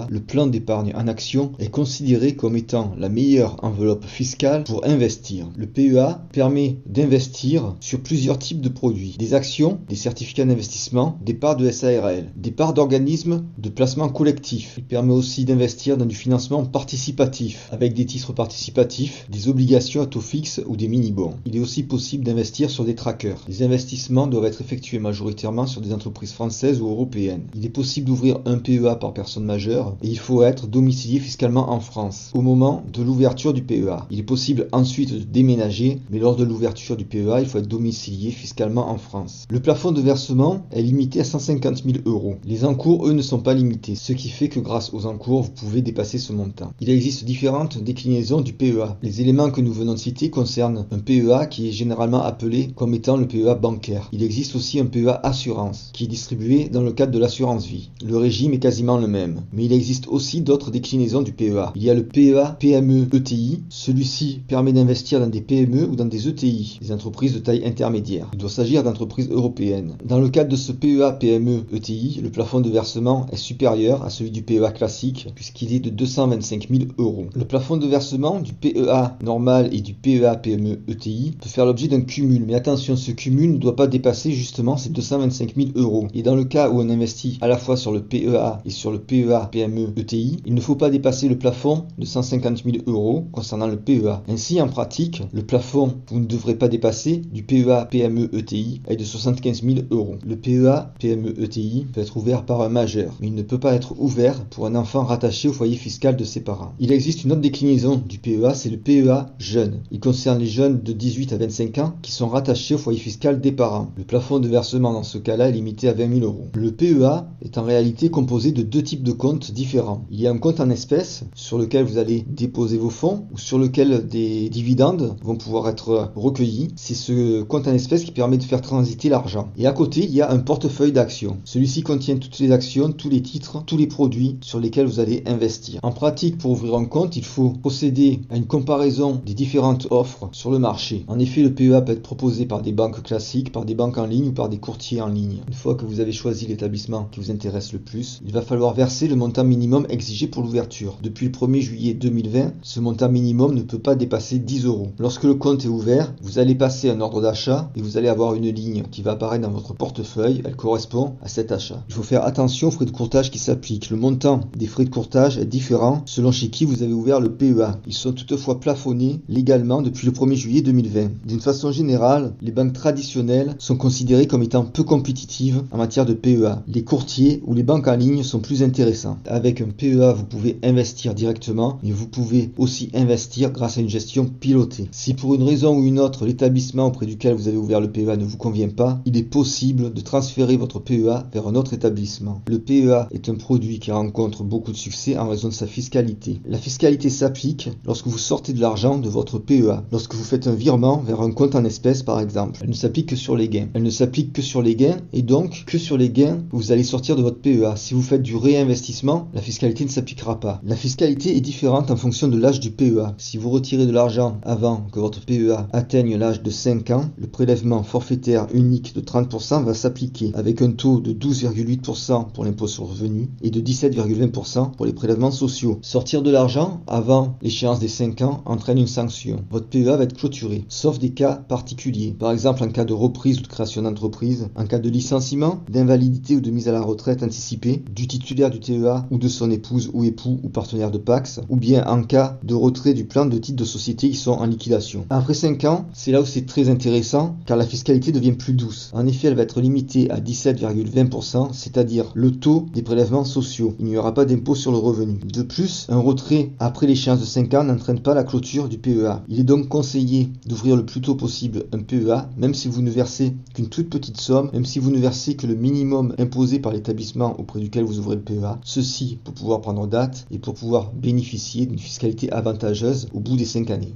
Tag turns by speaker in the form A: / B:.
A: PEA, le plan d'épargne en actions est considéré comme étant la meilleure enveloppe fiscale pour investir. Le PEA permet d'investir sur plusieurs types de produits, des actions, des certificats d'investissement, des parts de SARL, des parts d'organismes de placement collectif. Il permet aussi d'investir dans du financement participatif, avec des titres participatifs, des obligations à taux fixe ou des mini-bons. Il est aussi possible d'investir sur des trackers. Les investissements doivent être effectués majoritairement sur des entreprises françaises ou européennes. Il est possible d'ouvrir un PEA par personne majeure et il faut être domicilié fiscalement en France au moment de l'ouverture du PEA. Il est possible ensuite de déménager, mais lors de l'ouverture du PEA, il faut être domicilié fiscalement en France. Le plafond de versement est limité à 150 000 €. Les encours, eux, ne sont pas limités, ce qui fait que grâce aux encours, vous pouvez dépasser ce montant. Il existe différentes déclinaisons du PEA. Les éléments que nous venons de citer concernent un PEA qui est généralement appelé comme étant le PEA bancaire. Il existe aussi un PEA assurance qui est distribué dans le cadre de l'assurance vie. Le régime est quasiment le même, mais il existe aussi d'autres déclinaisons du PEA. Il y a le PEA PME ETI. Celui-ci permet d'investir dans des PME ou dans des ETI, des entreprises de taille intermédiaire. Il doit s'agir d'entreprises européennes. Dans le cadre de ce PEA PME ETI, le plafond de versement est supérieur à celui du PEA classique puisqu'il est de 225 000 €. Le plafond de versement du PEA normal et du PEA PME ETI peut faire l'objet d'un cumul, mais attention, ce cumul ne doit pas dépasser justement ces 225 000 €. Et dans le cas où on investit à la fois sur le PEA et sur le PEA PME ETI, il ne faut pas dépasser le plafond de 150 000 € concernant le PEA. Ainsi, en pratique, le plafond que vous ne devrez pas dépasser du PEA PME ETI est de 75 000 €. Le PEA PME ETI peut être ouvert par un majeur, mais il ne peut pas être ouvert pour un enfant rattaché au foyer fiscal de ses parents. Il existe une autre déclinaison du PEA, c'est le PEA jeune. Il concerne les jeunes de 18 à 25 ans qui sont rattachés au foyer fiscal des parents. Le plafond de versement dans ce cas-là est limité à 20 000 €. Le PEA est en réalité composé de deux types de comptes différents. Il y a un compte en espèces sur lequel vous allez déposer vos fonds ou sur lequel des dividendes vont pouvoir être recueillis. C'est ce compte en espèces qui permet de faire transiter l'argent. Et à côté, il y a un portefeuille d'actions. Celui-ci contient toutes les actions, tous les titres, tous les produits sur lesquels vous allez investir. En pratique, pour ouvrir un compte, il faut procéder à une comparaison des différentes offres sur le marché. En effet, le PEA peut être proposé par des banques classiques, par des banques en ligne ou par des courtiers en ligne. Une fois que vous avez choisi l'établissement qui vous intéresse le plus, il va falloir verser le montant minimum exigé pour l'ouverture. Depuis le 1er juillet 2020, ce montant minimum ne peut pas dépasser 10 €. Lorsque le compte est ouvert, vous allez passer un ordre d'achat et vous allez avoir une ligne qui va apparaître dans votre portefeuille. Elle correspond à cet achat. Il faut faire attention aux frais de courtage qui s'appliquent. Le montant des frais de courtage est différent selon chez qui vous avez ouvert le PEA. Ils sont toutefois plafonnés légalement depuis le 1er juillet 2020. D'une façon générale, les banques traditionnelles sont considérées comme étant peu compétitives en matière de PEA. Les courtiers ou les banques en ligne sont plus intéressants. Avec un PEA, vous pouvez investir directement, mais vous pouvez aussi investir grâce à une gestion pilotée. Si pour une raison ou une autre, l'établissement auprès duquel vous avez ouvert le PEA ne vous convient pas, il est possible de transférer votre PEA vers un autre établissement. Le PEA est un produit qui rencontre beaucoup de succès en raison de sa fiscalité. La fiscalité s'applique lorsque vous sortez de l'argent de votre PEA, lorsque vous faites un virement vers un compte en espèces par exemple. Elle ne s'applique que sur les gains. Elle ne s'applique que sur les gains et donc que sur les gains que vous allez sortir de votre PEA. Si vous faites du réinvestissement, la fiscalité ne s'appliquera pas. La fiscalité est différente en fonction de l'âge du PEA. Si vous retirez de l'argent avant que votre PEA atteigne l'âge de 5 ans, le prélèvement forfaitaire unique de 30% va s'appliquer avec un taux de 12,8% pour l'impôt sur le revenu et de 17,20% pour les prélèvements sociaux. Sortir de l'argent avant l'échéance des 5 ans entraîne une sanction. Votre PEA va être clôturé, sauf des cas particuliers. Par exemple, en cas de reprise ou de création d'entreprise, en cas de licenciement, d'invalidité ou de mise à la retraite anticipée du titulaire du TEA ou de son épouse ou époux ou partenaire de Pacs, ou bien en cas de retrait du plan de titres de société qui sont en liquidation. Après 5 ans, c'est là où c'est très intéressant car la fiscalité devient plus douce. En effet, elle va être limitée à 17,20%, c'est-à-dire le taux des prélèvements sociaux. Il n'y aura pas d'impôt sur le revenu. De plus, un retrait après l'échéance de 5 ans n'entraîne pas la clôture du PEA. Il est donc conseillé d'ouvrir le plus tôt possible un PEA, même si vous ne versez qu'une toute petite somme, même si vous ne versez que le minimum imposé par l'établissement auprès duquel vous ouvrez le PEA. Ceci pour pouvoir prendre date et pour pouvoir bénéficier d'une fiscalité avantageuse au bout des 5 années.